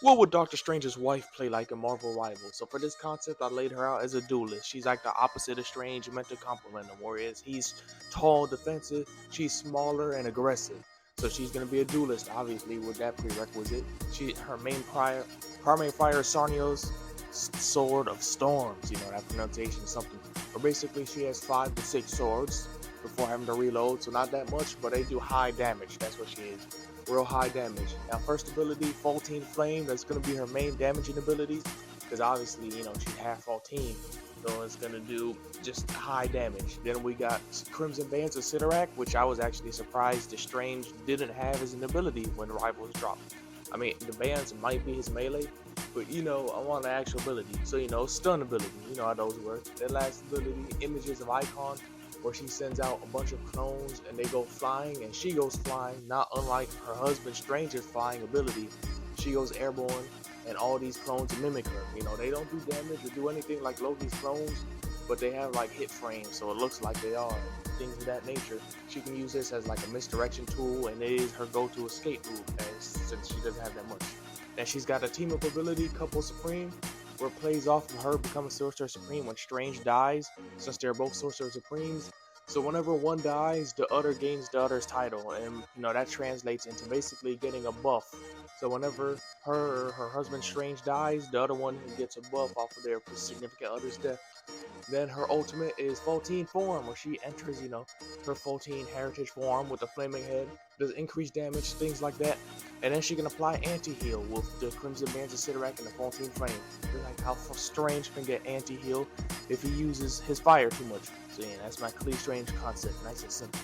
What would Doctor Strange's wife play like a Marvel rival? So for this concept, I laid her out as a duelist. She's like the opposite of Strange, meant to complement him. Whereas he's tall, defensive, she's smaller and aggressive. So she's gonna be a duelist, obviously, with that prerequisite. Her main primary fire is Sarnio's Sword of Storms. You know that pronunciation is something. But basically, she has 5 to 6 swords before having to reload. So not that much, but they do high damage. That's what she is, real high damage. Now, first ability, Faultine Flame. That's going to be her main damaging ability because obviously, she's half Faultine, so it's going to do just high damage. Then we got Crimson Bands of Sidorak, which I was actually surprised the Strange didn't have as an ability when Rivals dropped. I mean, the bands might be his melee, but I want the actual ability. So, stun ability, how those work. That last ability, Images of Icon, where she sends out a bunch of clones and they go flying and she goes flying, not unlike her husband Strange's flying ability. She goes airborne and all these clones mimic her. They don't do damage or do anything like Loki's clones, but they have like hit frames, so it looks like they are. Things of that nature. She can use this as like a misdirection tool, and it is her go-to escape route, since she doesn't have that much. And she's got a team-up ability, Couple Supreme, where it plays off of her becoming Sorcerer Supreme when Strange dies, since they're both Sorcerer Supremes. So whenever one dies, the other gains the other's title, and that translates into basically getting a buff. So whenever her or her husband Strange dies, the other one gets a buff off of their significant other's death. Then her ultimate is Faultine Form, where she enters, her Faultine heritage form with the flaming head, does increased damage, things like that. And then she can apply anti-heal with the Crimson Bands of Sidorak and the Faultine Flame. Like how Strange can get anti-heal if he uses his fire too much. So yeah, that's my Clea Strange concept, nice and simple.